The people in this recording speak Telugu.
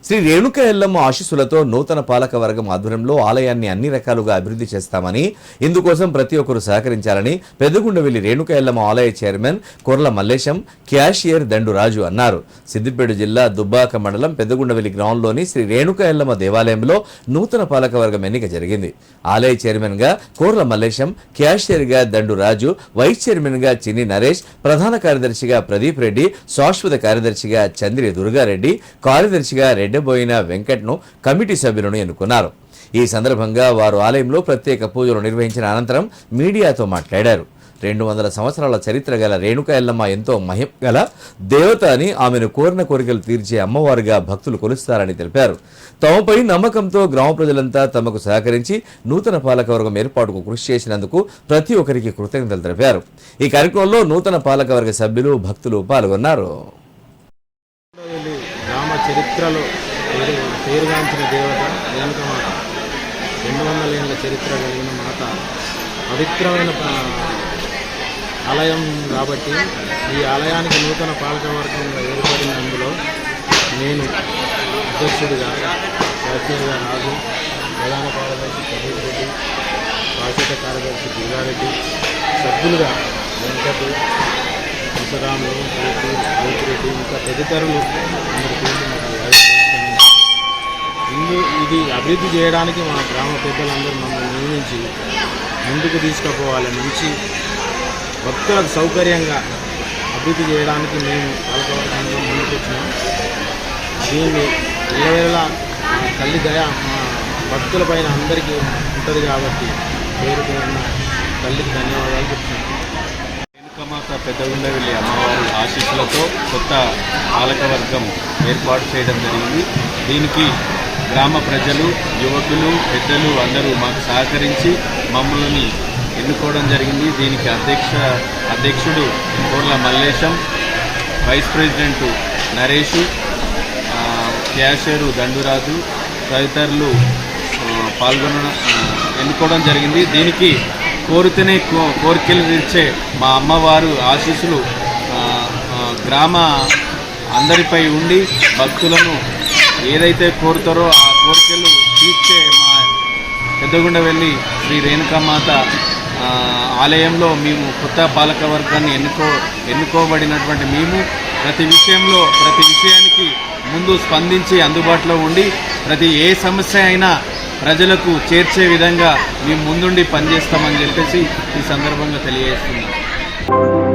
శ్రీ రేణుక ఎల్లమ్మ ఆశీస్సులతో నూతన పాలక వర్గం ఆధ్వర్యంలో ఆలయాన్ని అన్ని రకాలుగా అభివృద్ధి చేస్తామని, ఇందుకోసం ప్రతి ఒక్కరూ సహకరించాలని పెద్దగుండవెల్లి రేణుక ఎల్లమ్మ ఆలయ చైర్మన్ కొర్ల మల్లేశం, క్యాషియర్ దండు రాజు అన్నారు. సిద్దిపేట జిల్లా దుబ్బాక మండలం పెద్దగుండవెల్లి గ్రామంలోని శ్రీ రేణుక ఎల్లమ్మ దేవాలయంలో నూతన పాలక వర్గం ఎన్నిక జరిగింది. ఆలయ చైర్మన్ గా కోర్ల మల్లేశం, క్యాషియర్ గా దండు రాజు, వైస్ చైర్మన్ గా చిన్ని నరేష్, ప్రధాన కార్యదర్శిగా ప్రదీప్ రెడ్డి, శాశ్వత కార్యదర్శిగా చంద్రి దుర్గారెడ్డి, కార్యదర్శిగా రెడ్డబోయిన వెంకట్ను కమిటీ సభ్యులను ఎన్నుకున్నారు. ఈ సందర్భంగా వారు ఆలయంలో ప్రత్యేక పూజలు నిర్వహించిన అనంతరం మీడియాతో మాట్లాడారు. 200 సంవత్సరాల చరిత్ర గల రేణుక ఎల్లమ్మ ఎంతో మహిమ గల దేవత అని, ఆమెను కోరిన కోరికలు తీర్చే అమ్మవారుగా భక్తులు కొలుస్తారని తెలిపారు. తమపై నమ్మకంతో గ్రామ ప్రజలంతా తమకు సహకరించి నూతన పాలకవర్గం ఏర్పాటుకు కృషి చేసినందుకు ప్రతి ఒక్కరికి కృతజ్ఞతలు తెలిపారు. ఈ కార్యక్రమంలో నూతన పాలకవర్గ సభ్యులు, భక్తులు పాల్గొన్నారు. గ్రామ చరిత్రలో పేరుగాంచిన దేవత రేణుక మాత, 200 ఏళ్ల చరిత్ర కలిగిన మాత, పవిత్రమైన ఆలయం కాబట్టి ఈ ఆలయానికి నూతన పాలకవర్గంగా ఏర్పడినందులో నేను అధ్యక్షుడిగా శాస్త్రిగా రాజు, ప్రధాన కార్యదర్శి ప్రదీప్ రెడ్డి, శాశ్వత కార్యదర్శి దుర్గారెడ్డి, సభ్యులుగా వెంకట్, ముసరాములు, రెడ్డి, ఇంకా తదితరులు ఇది అభివృద్ధి చేయడానికి మా గ్రామ పెద్దలందరూ మమ్మల్ని నియమించి ముందుకు తీసుకుపోవాలి. మంచి భక్తులకు సౌకర్యంగా అభివృద్ధి చేయడానికి మేము పాలకవర్గంగా ముందుకు వచ్చినాం. దీన్ని ఇళ్ళవేళ తల్లి దయ మా భక్తుల పైన అందరికీ ఉంటుంది కాబట్టి పేరు పేరున తల్లికి ధన్యవాదాలు చెప్తున్నాను. రేణుకమాత పెద్దగుండవెల్లి అమ్మవారి ఆశీస్సులతో కొత్త పాలకవర్గం ఏర్పాటు చేయడం జరిగింది. దీనికి గ్రామ ప్రజలు, యువకులు, పెద్దలు అందరూ మాకు సహకరించి మమ్మల్ని ఎన్నుకోవడం జరిగింది. దీనికి అధ్యక్షుడు Korla Mallesham, vice president Naresh, cashier Danduraju తదితరులు ఎన్నుకోవడం జరిగింది. దీనికి కోరితేనే కోరికలు తీర్చే మా అమ్మవారు ఆశీస్సులు గ్రామ అందరిపై ఉండి భక్తులను ఏదైతే కోరుతారో ఆ కోరికలు తీర్చే మా పెద్దగుండవెల్లి శ్రీ రేణుకామాత ఆలయంలో మేము కొత్త పాలకవర్గాన్ని ఎన్నుకోబడినటువంటి మేము ప్రతి విషయానికి ముందు స్పందించి అందుబాటులో ఉండి ఏ సమస్య అయినా ప్రజలకు చేర్చే విధంగా మేము ముందుండి పనిచేస్తామని చెప్పేసి ఈ సందర్భంగా తెలియజేస్తున్నాం.